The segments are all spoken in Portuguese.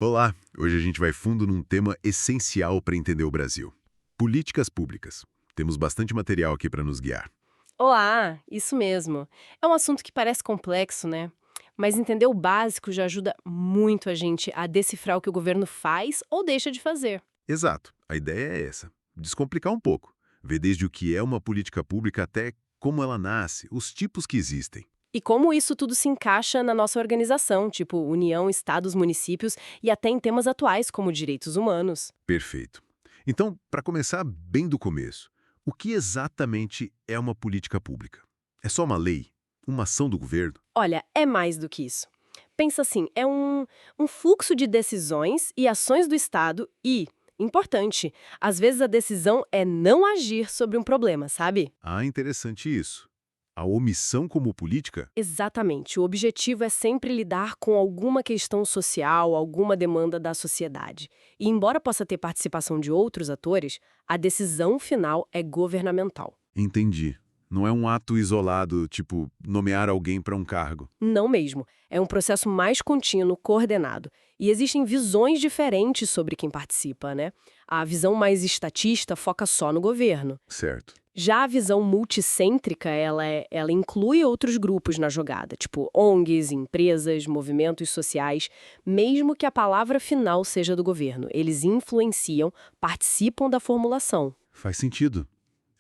Olá! Hoje a gente vai fundo num tema essencial para entender o Brasil. Políticas públicas. Temos bastante material aqui para nos guiar. Olá, isso mesmo. É um assunto que parece complexo, né? Mas entender o básico já ajuda muito a gente a decifrar o que o governo faz ou deixa de fazer. Exato. A ideia é essa. Descomplicar um pouco. Ver desde o que é uma política pública até como ela nasce, os tipos que existem. E como isso tudo se encaixa na nossa organização, tipo União, Estados, municípios e até em temas atuais como direitos humanos. Perfeito. Então, para começar bem do começo, o que exatamente é uma política pública? É só uma lei? Uma ação do governo? Olha, é mais do que isso. Pensa assim, é um fluxo de decisões e ações do Estado e, importante, às vezes a decisão é não agir sobre um problema, sabe? Ah, interessante isso. A omissão como política? Exatamente. O objetivo é sempre lidar com alguma questão social, alguma demanda da sociedade. E, embora possa ter participação de outros atores, a decisão final é governamental. Entendi. Não é um ato isolado, tipo nomear alguém para um cargo. Não mesmo. É um processo mais contínuo, coordenado. E existem visões diferentes sobre quem participa, né? A visão mais estatista foca só no governo. Certo. Já a visão multicêntrica, ela inclui outros grupos na jogada, tipo ONGs, empresas, movimentos sociais, mesmo que a palavra final seja do governo. Eles influenciam, participam da formulação. Faz sentido.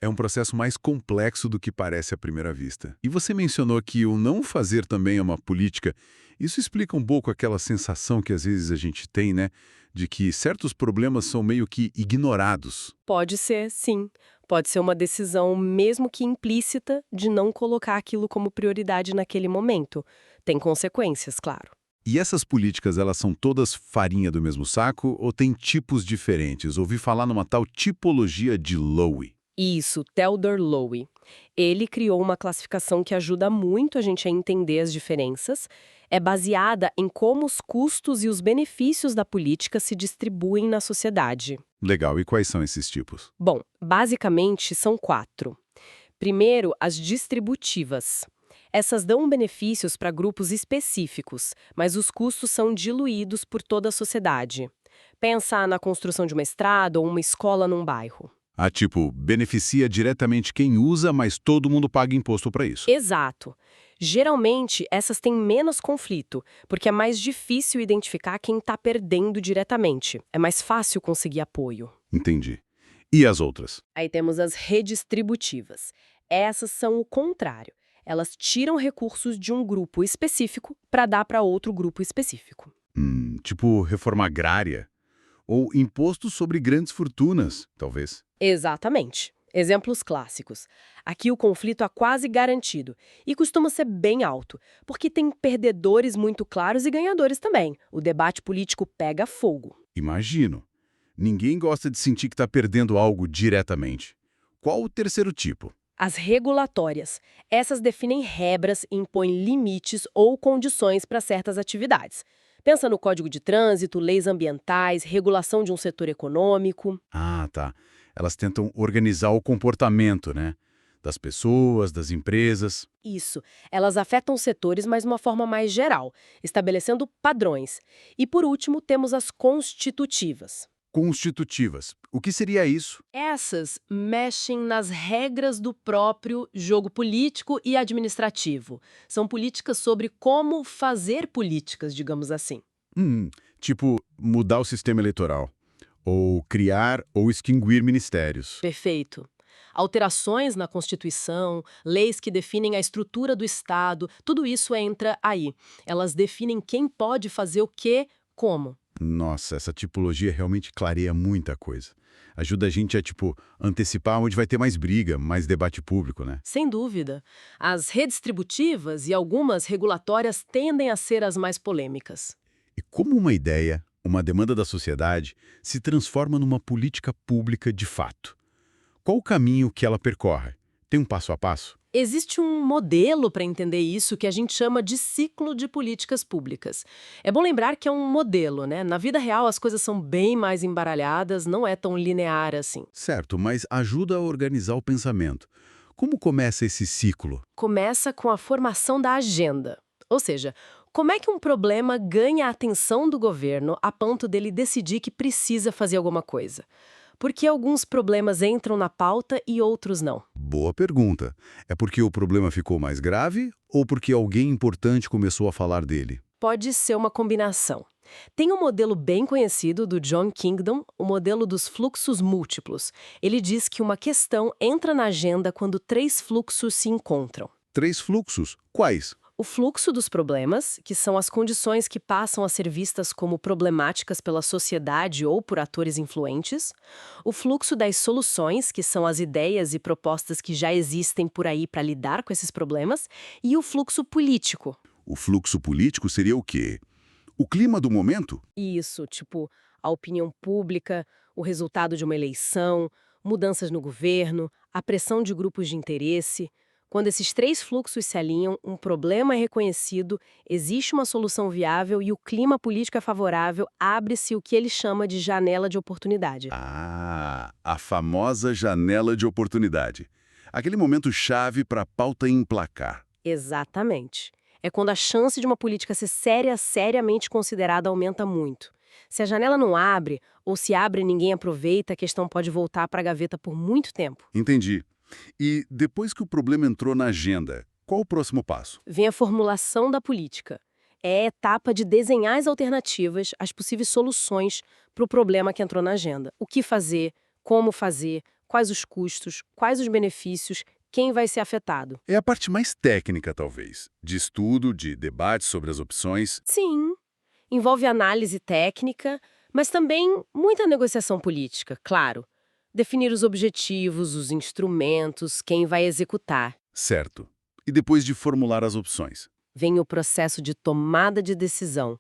É um processo mais complexo do que parece à primeira vista. E você mencionou que o não fazer também é uma política. Isso explica um pouco aquela sensação que às vezes a gente tem, né? De que certos problemas são meio que ignorados. Pode ser, sim. Pode ser uma decisão, mesmo que implícita, de não colocar aquilo como prioridade naquele momento. Tem consequências, claro. E essas políticas, elas são todas farinha do mesmo saco ou tem tipos diferentes? Ouvi falar numa tal tipologia de Lowe. Isso, Theodore Lowe. Ele criou uma classificação que ajuda muito a gente a entender as diferenças. É baseada em como os custos e os benefícios da política se distribuem na sociedade. Legal, e quais são esses tipos? Bom, basicamente são quatro. Primeiro, as distributivas. Essas dão benefícios para grupos específicos, mas os custos são diluídos por toda a sociedade. Pensa na construção de uma estrada ou uma escola num bairro. Ah, tipo, beneficia diretamente quem usa, mas todo mundo paga imposto para isso. Exato. Geralmente, essas têm menos conflito, porque é mais difícil identificar quem está perdendo diretamente. É mais fácil conseguir apoio. Entendi. E as outras? Aí temos as redistributivas. Essas são o contrário. Elas tiram recursos de um grupo específico para dar para outro grupo específico. Tipo reforma agrária? Ou imposto sobre grandes fortunas, talvez. Exatamente. Exemplos clássicos. Aqui o conflito é quase garantido e costuma ser bem alto, porque tem perdedores muito claros e ganhadores também. O debate político pega fogo. Imagino. Ninguém gosta de sentir que está perdendo algo diretamente. Qual o terceiro tipo? As regulatórias. Essas definem regras e impõem limites ou condições para certas atividades. Pensa no Código de Trânsito, leis ambientais, regulação de um setor econômico. Ah, tá. Elas tentam organizar o comportamento, né? Das pessoas, das empresas. Isso. Elas afetam os setores, mas de uma forma mais geral, estabelecendo padrões. E, por último, temos as constitutivas. Constitutivas. O que seria isso? Essas mexem nas regras do próprio jogo político e administrativo. São políticas sobre como fazer políticas, digamos assim. Tipo, mudar o sistema eleitoral. Ou criar ou extinguir ministérios. Perfeito. Alterações na Constituição, leis que definem a estrutura do Estado, tudo isso entra aí. Elas definem quem pode fazer o quê, como. Nossa, essa tipologia realmente clareia muita coisa. Ajuda a gente a, tipo, antecipar onde vai ter mais briga, mais debate público, né? Sem dúvida. As redistributivas e algumas regulatórias tendem a ser as mais polêmicas. E como uma ideia, uma demanda da sociedade, se transforma numa política pública de fato? Qual o caminho que ela percorre? Tem um passo a passo? Existe um modelo para entender isso que a gente chama de ciclo de políticas públicas. É bom lembrar que é um modelo, né? Na vida real as coisas são bem mais embaralhadas, não é tão linear assim. Certo, mas ajuda a organizar o pensamento. Como começa esse ciclo? Começa com a formação da agenda. Ou seja, Como é que um problema ganha a atenção do governo a ponto dele decidir que precisa fazer alguma coisa? Porque alguns problemas entram na pauta e outros não. Boa pergunta. É porque o problema ficou mais grave ou porque alguém importante começou a falar dele? Pode ser uma combinação. Tem um modelo bem conhecido do John Kingdom, o modelo dos fluxos múltiplos. Ele diz que uma questão entra na agenda quando 3 fluxos se encontram. 3 fluxos? Quais? O fluxo dos problemas, que são as condições que passam a ser vistas como problemáticas pela sociedade ou por atores influentes. O fluxo das soluções, que são as ideias e propostas que já existem por aí para lidar com esses problemas. E o fluxo político. O fluxo político seria o quê? O clima do momento? Isso, tipo, a opinião pública, o resultado de uma eleição, mudanças no governo, a pressão de grupos de interesse. Quando esses 3 fluxos se alinham, um problema é reconhecido, existe uma solução viável e o clima político é favorável, abre-se o que ele chama de janela de oportunidade. Ah, a famosa janela de oportunidade. Aquele momento chave para a pauta emplacar. Exatamente. É quando a chance de uma política ser seriamente considerada aumenta muito. Se a janela não abre, ou se abre e ninguém aproveita, a questão pode voltar para a gaveta por muito tempo. Entendi. E depois que o problema entrou na agenda, qual o próximo passo? Vem a formulação da política. É a etapa de desenhar as alternativas, as possíveis soluções para o problema que entrou na agenda. O que fazer, como fazer, quais os custos, quais os benefícios, quem vai ser afetado. É a parte mais técnica, talvez, de estudo, de debate sobre as opções. Sim, envolve análise técnica, mas também muita negociação política, claro. Definir os objetivos, os instrumentos, quem vai executar. Certo. E depois de formular as opções? Vem o processo de tomada de decisão.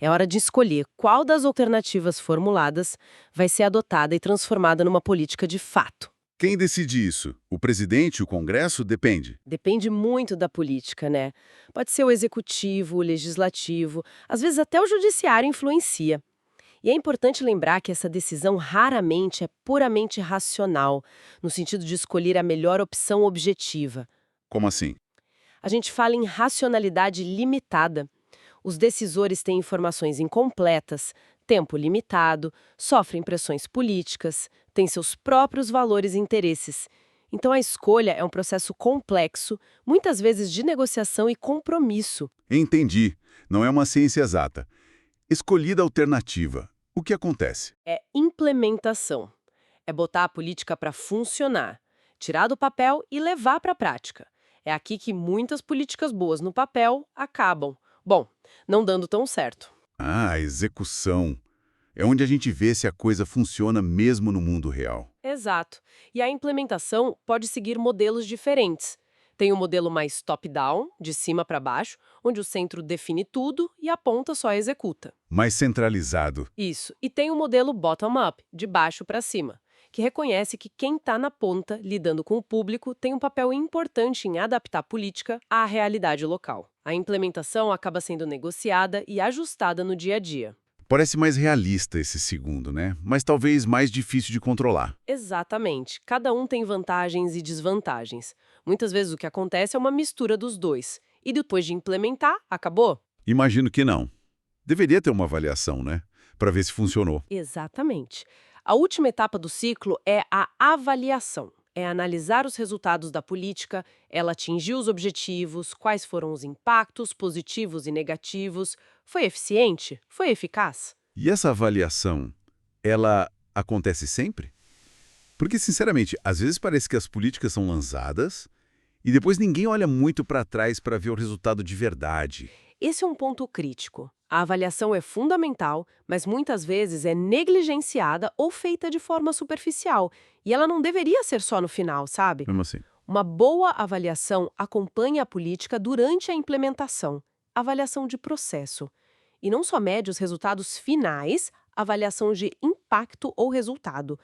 É hora de escolher qual das alternativas formuladas vai ser adotada e transformada numa política de fato. Quem decide isso? O presidente, o Congresso? Depende. Depende muito da política, né? Pode ser o executivo, o legislativo, às vezes até o judiciário influencia. E é importante lembrar que essa decisão raramente é puramente racional, no sentido de escolher a melhor opção objetiva. Como assim? A gente fala em racionalidade limitada. Os decisores têm informações incompletas, tempo limitado, sofrem pressões políticas, têm seus próprios valores e interesses. Então a escolha é um processo complexo, muitas vezes de negociação e compromisso. Entendi. Não é uma ciência exata. Escolhida a alternativa. O que acontece? É implementação. É botar a política para funcionar, tirar do papel e levar para a prática. É aqui que muitas políticas boas no papel acabam. Bom, não dando tão certo. Ah, a execução. É onde a gente vê se a coisa funciona mesmo no mundo real. Exato. E a implementação pode seguir modelos diferentes. Tem o modelo mais top-down, de cima para baixo, onde o centro define tudo e a ponta só executa. Mais centralizado. Isso. E tem o modelo bottom-up, de baixo para cima, que reconhece que quem está na ponta, lidando com o público, tem um papel importante em adaptar a política à realidade local. A implementação acaba sendo negociada e ajustada no dia a dia. Parece mais realista esse segundo, né? Mas talvez mais difícil de controlar. Exatamente. Cada um tem vantagens e desvantagens. Muitas vezes o que acontece é uma mistura dos dois. E depois de implementar, acabou? Imagino que não. Deveria ter uma avaliação, né? Para ver se funcionou. Exatamente. A última etapa do ciclo é a avaliação. É analisar os resultados da política, ela atingiu os objetivos, quais foram os impactos positivos e negativos, foi eficiente? Foi eficaz? E essa avaliação, ela acontece sempre? Porque, sinceramente, às vezes parece que as políticas são lançadas e depois ninguém olha muito para trás para ver o resultado de verdade. Esse é um ponto crítico. A avaliação é fundamental, mas muitas vezes é negligenciada ou feita de forma superficial. E ela não deveria ser só no final, sabe? Mesmo assim. Uma boa avaliação acompanha a política durante a implementação. Avaliação de processo. E não só mede os resultados finais, avaliação de impacto ou resultado.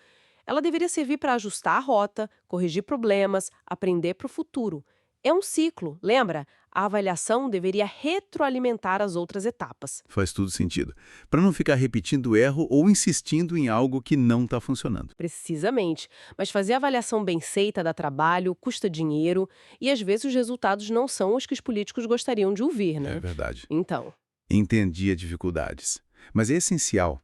Ela deveria servir para ajustar a rota, corrigir problemas, aprender para o futuro. É um ciclo, lembra? A avaliação deveria retroalimentar as outras etapas. Faz tudo sentido. Para não ficar repetindo o erro ou insistindo em algo que não está funcionando. Precisamente. Mas fazer a avaliação bem feita dá trabalho, custa dinheiro e às vezes os resultados não são os que os políticos gostariam de ouvir, É né? verdade. Então, Entendi as dificuldades. Mas é essencial.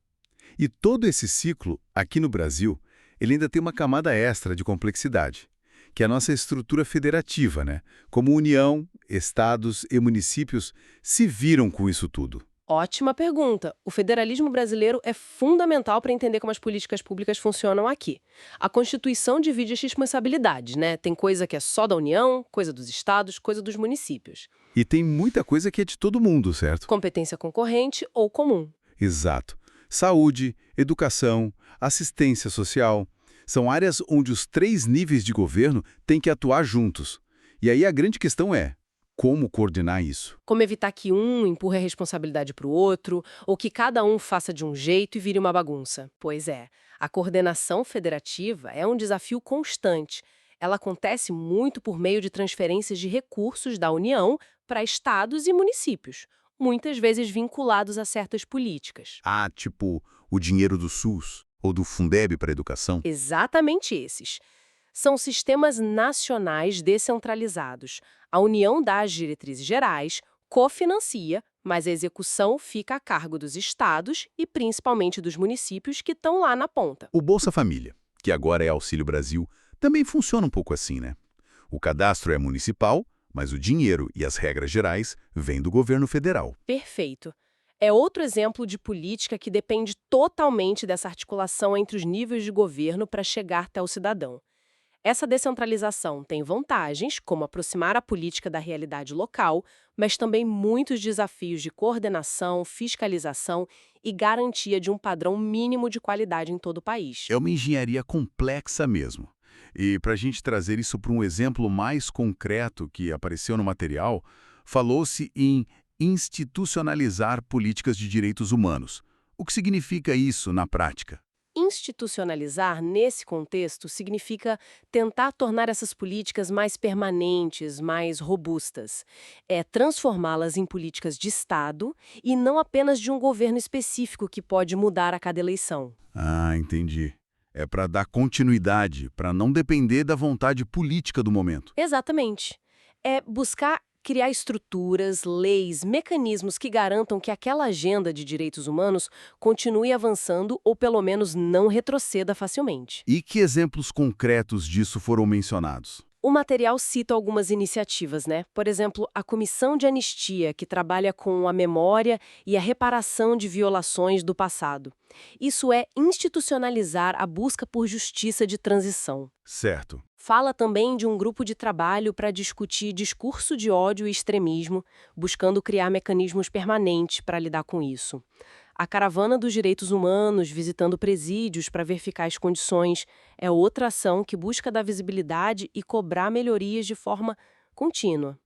E todo esse ciclo, aqui no Brasil, ele ainda tem uma camada extra de complexidade, que é a nossa estrutura federativa, né? Como União, estados e municípios se viram com isso tudo. ótima pergunta. O federalismo brasileiro é fundamental para entender como as políticas públicas funcionam aqui. A Constituição divide as responsabilidades, né? Tem coisa que é só da União, coisa dos estados, coisa dos municípios. E tem muita coisa que é de todo mundo, certo? Competência concorrente ou comum. Exato. Saúde, educação, assistência social. São áreas onde os 3 níveis de governo têm que atuar juntos. E aí a grande questão é, como coordenar isso? Como evitar que um empurre a responsabilidade para o outro, ou que cada um faça de um jeito e vire uma bagunça? Pois é, a coordenação federativa é um desafio constante. Ela acontece muito por meio de transferências de recursos da União para estados e municípios, muitas vezes vinculados a certas políticas. Ah, tipo o dinheiro do SUS ou do Fundeb para a educação? Exatamente esses. São sistemas nacionais descentralizados. A União dá as diretrizes gerais, cofinancia, mas a execução fica a cargo dos estados e principalmente dos municípios que estão lá na ponta. O Bolsa Família, que agora é Auxílio Brasil, também funciona um pouco assim, né? O cadastro é municipal, mas o dinheiro e as regras gerais vêm do governo federal. Perfeito. É outro exemplo de política que depende totalmente dessa articulação entre os níveis de governo para chegar até o cidadão. Essa descentralização tem vantagens, como aproximar a política da realidade local, mas também muitos desafios de coordenação, fiscalização e garantia de um padrão mínimo de qualidade em todo o país. É uma engenharia complexa mesmo. E para a gente trazer isso para um exemplo mais concreto que apareceu no material, falou-se em institucionalizar políticas de direitos humanos. O que significa isso na prática? Institucionalizar, nesse contexto, significa tentar tornar essas políticas mais permanentes, mais robustas. É transformá-las em políticas de Estado e não apenas de um governo específico que pode mudar a cada eleição. Ah, entendi. É para dar continuidade, para não depender da vontade política do momento. Exatamente. É buscar criar estruturas, leis, mecanismos que garantam que aquela agenda de direitos humanos continue avançando ou pelo menos não retroceda facilmente. E que exemplos concretos disso foram mencionados? O material cita algumas iniciativas, né? Por exemplo, a Comissão de Anistia, que trabalha com a memória e a reparação de violações do passado. Isso é institucionalizar a busca por justiça de transição. Certo. Fala também de um grupo de trabalho para discutir discurso de ódio e extremismo, buscando criar mecanismos permanentes para lidar com isso. A Caravana dos Direitos Humanos, visitando presídios para verificar as condições, é outra ação que busca dar visibilidade e cobrar melhorias de forma contínua.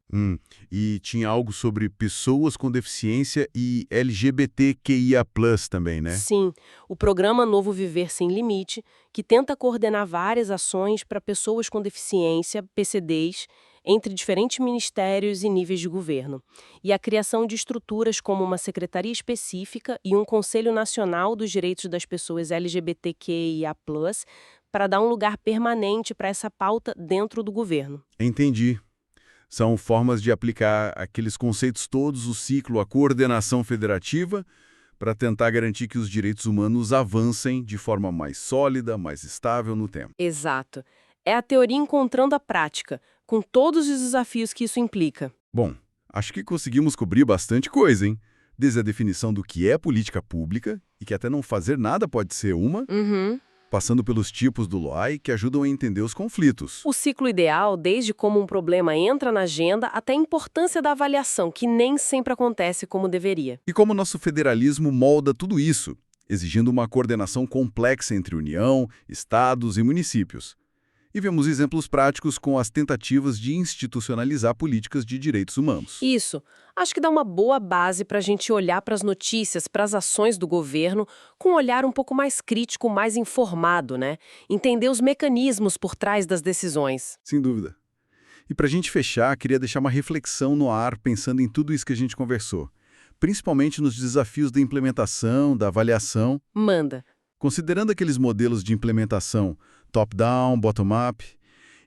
E tinha algo sobre pessoas com deficiência e LGBTQIA+, também, né? Sim, o programa Novo Viver Sem Limite, que tenta coordenar várias ações para pessoas com deficiência, PCDs, entre diferentes ministérios e níveis de governo. E a criação de estruturas como uma secretaria específica e um Conselho Nacional dos Direitos das Pessoas LGBTQIA+, para dar um lugar permanente para essa pauta dentro do governo. Entendi. São formas de aplicar aqueles conceitos todos, o ciclo, a coordenação federativa, para tentar garantir que os direitos humanos avancem de forma mais sólida, mais estável no tempo. Exato. É a teoria encontrando a prática, com todos os desafios que isso implica. Bom, acho que conseguimos cobrir bastante coisa, hein? Desde a definição do que é política pública, e que até não fazer nada pode ser uma, passando pelos tipos do LOAI que ajudam a entender os conflitos. O ciclo ideal, desde como um problema entra na agenda até a importância da avaliação, que nem sempre acontece como deveria. E como nosso federalismo molda tudo isso, exigindo uma coordenação complexa entre União, estados e municípios. E vemos exemplos práticos com as tentativas de institucionalizar políticas de direitos humanos. Isso. Acho que dá uma boa base para a gente olhar para as notícias, para as ações do governo, com um olhar um pouco mais crítico, mais informado, né? Entender os mecanismos por trás das decisões. Sem dúvida. E para a gente fechar, queria deixar uma reflexão no ar pensando em tudo isso que a gente conversou, principalmente nos desafios da implementação, da avaliação. Manda. Considerando aqueles modelos de implementação top-down, bottom-up,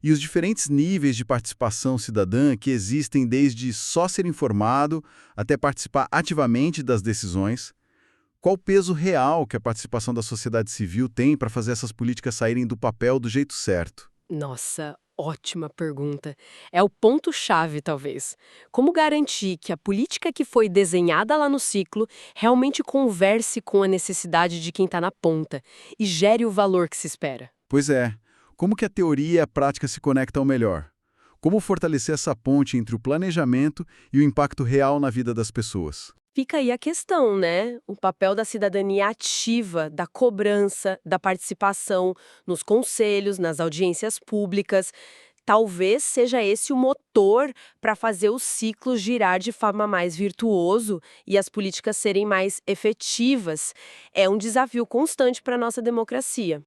e os diferentes níveis de participação cidadã que existem desde só ser informado até participar ativamente das decisões, qual o peso real que a participação da sociedade civil tem para fazer essas políticas saírem do papel do jeito certo? Nossa, ótima pergunta. É o ponto-chave, talvez. Como garantir que a política que foi desenhada lá no ciclo realmente converse com a necessidade de quem está na ponta e gere o valor que se espera? Pois é, como que a teoria e a prática se conectam melhor? Como fortalecer essa ponte entre o planejamento e o impacto real na vida das pessoas? Fica aí a questão, né? O papel da cidadania ativa, da cobrança, da participação nos conselhos, nas audiências públicas. Talvez seja esse o motor para fazer o ciclo girar de forma mais virtuoso e as políticas serem mais efetivas. É um desafio constante para a nossa democracia.